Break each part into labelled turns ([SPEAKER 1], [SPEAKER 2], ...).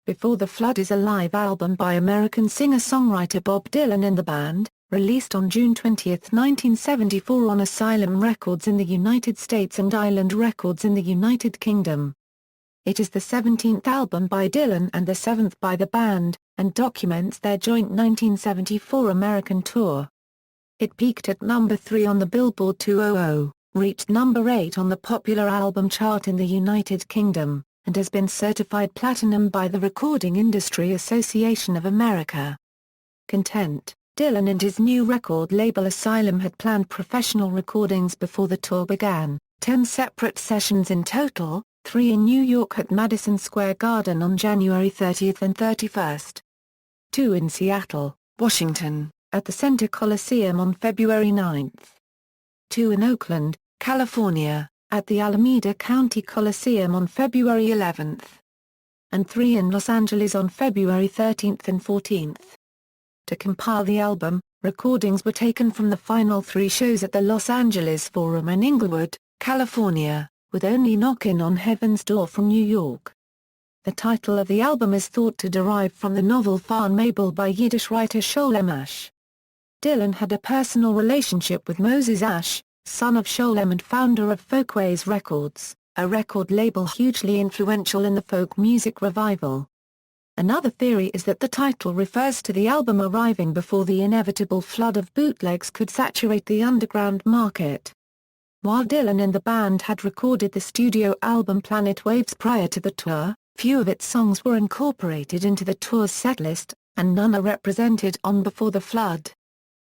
[SPEAKER 1] Before the Flood is a live album by American singer-songwriter Bob Dylan and the band, released on June 20, 1974 on Asylum Records in the United States and Island Records in the United Kingdom. It is the 17th album by Dylan and the 7th by the band, and documents their joint 1974 American tour. It peaked at number 3 on the Billboard 200, reached number 8 on the popular album chart in the United Kingdom, and has been certified platinum by the Recording Industry Association of America. Content: Dylan and his new record label Asylum had planned professional recordings before the tour began, 10 separate sessions in total, 3 in New York at Madison Square Garden on January 30 and 31. 2 in Seattle, Washington, at the Center Coliseum on February 9. 2 in Oakland, California, at the Alameda County Coliseum on February 11. And 3 in Los Angeles on February 13 and 14. To compile the album, recordings were taken from the final 3 shows at the Los Angeles Forum in Inglewood, California, with only Knockin' on Heaven's Door from New York. The title of the album is thought to derive from the novel Van Mabel by Yiddish writer Sholem Asch. Dylan had a personal relationship with Moses Asch, son of Sholem and founder of Folkways Records, a record label hugely influential in the folk music revival. Another theory is that the title refers to the album arriving before the inevitable flood of bootlegs could saturate the underground market. While Dylan and the band had recorded the studio album Planet Waves prior to the tour, few of its songs were incorporated into the tour's setlist, and none are represented on Before the Flood.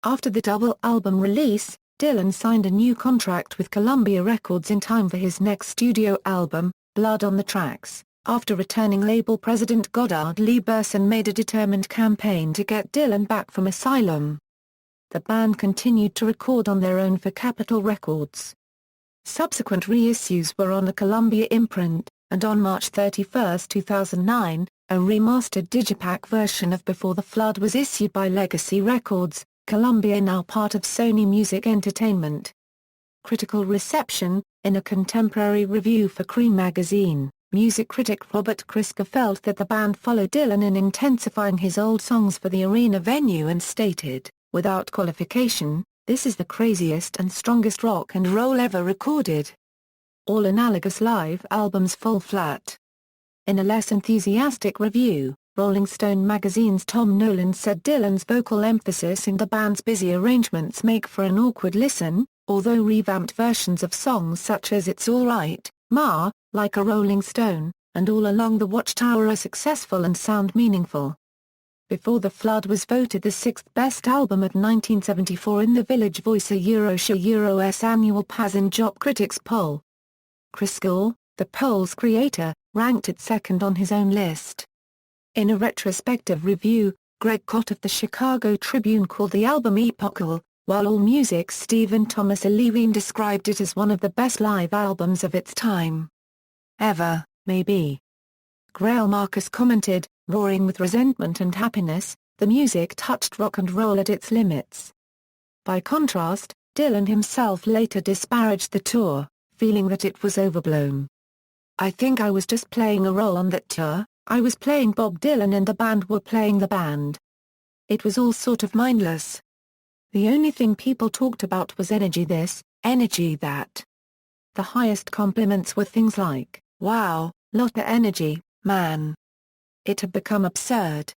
[SPEAKER 1] After the double album release, Dylan signed a new contract with Columbia Records in time for his next studio album, Blood on the Tracks. After returning label president Goddard Lee Burson made a determined campaign to get Dylan back from Asylum. The band continued to record on their own for Capitol Records. Subsequent reissues were on the Columbia imprint, and on March 31, 2009, a remastered digipack version of Before the Flood was issued by Legacy Records, Columbia now part of Sony Music Entertainment. Critical reception: in a contemporary review for Cream magazine, music critic Robert Christgau felt that the band followed Dylan in intensifying his old songs for the arena venue and stated, without qualification, "This is the craziest and strongest rock and roll ever recorded. All analogous live albums fall flat." In a less enthusiastic review, Rolling Stone magazine's Tom Nolan said Dylan's vocal emphasis and the band's busy arrangements make for an awkward listen, although revamped versions of songs such as It's Alright, Ma, Like a Rolling Stone, and All Along the Watchtower are successful and sound meaningful. Before the Flood was voted the 6th best album of 1974 in the Village Voice Euro's annual Paz and Job Critics poll. Christgau, the poll's creator, ranked it second on his own list. In a retrospective review, Greg Kot of the Chicago Tribune called the album epochal, while AllMusic's Stephen Thomas Levine described it as one of the best live albums of its time. Ever, maybe. Grail Marcus commented, "Roaring with resentment and happiness, the music touched rock and roll at its limits." By contrast, Dylan himself later disparaged the tour, feeling that it was overblown. "I think I was just playing a role on that tour. I was playing Bob Dylan and the band were playing the band. It was all sort of mindless. The only thing people talked about was energy this, energy that. The highest compliments were things like, 'Wow, lot of energy, man.' It had become absurd."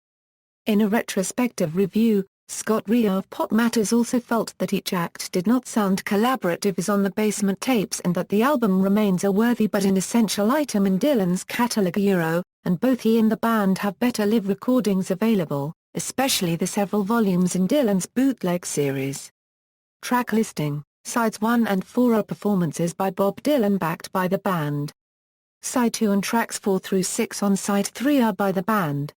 [SPEAKER 1] In a retrospective review, Scott Rio of Pop Matters also felt that each act did not sound collaborative as on the Basement Tapes and that the album remains a worthy but inessential item in Dylan's catalog and both he and the band have better live recordings available, especially the several volumes in Dylan's bootleg series. Track listing: Sides 1 and 4 are performances by Bob Dylan backed by the band. Side 2 and tracks 4 through 6 on Side 3 are by the band.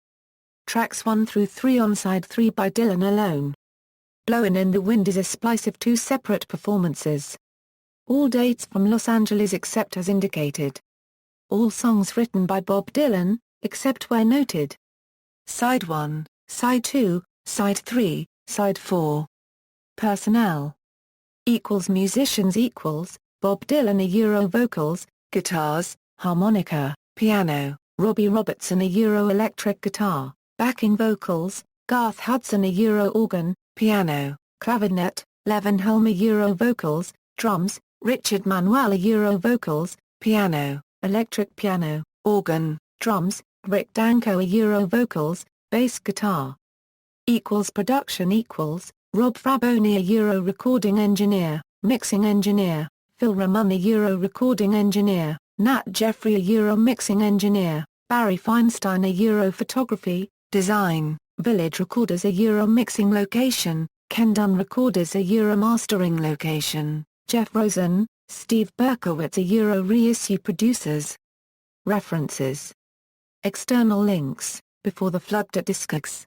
[SPEAKER 1] Tracks 1 through 3 on Side 3 by Dylan alone. Blowin' in the Wind is a splice of 2 separate performances. All dates from Los Angeles except as indicated. All songs written by Bob Dylan, except where noted. Side 1, Side 2, Side 3, Side 4. Personnel. Musicians Bob Dylan vocals, guitars, harmonica, piano, Robbie Robertson a Euro electric guitar, backing vocals, Garth Hudson a Euro organ, piano, clavinet, Levin Helm a Euro vocals, drums, Richard Manuel a Euro vocals, piano, electric piano, organ, drums, Rick Danko a Euro vocals, bass guitar. Production Rob Fraboni a Euro recording engineer, mixing engineer, Phil Ramon a Euro recording engineer, Nat Jeffrey a Euro mixing engineer, Barry Feinstein a Euro photography, design, Village Recorders a Euro mixing location, Ken Dunn Recorders a Euro mastering location, Jeff Rosen, Steve Berkowitz a Euro reissue producers. References. External links, Before the Flood at Discogs.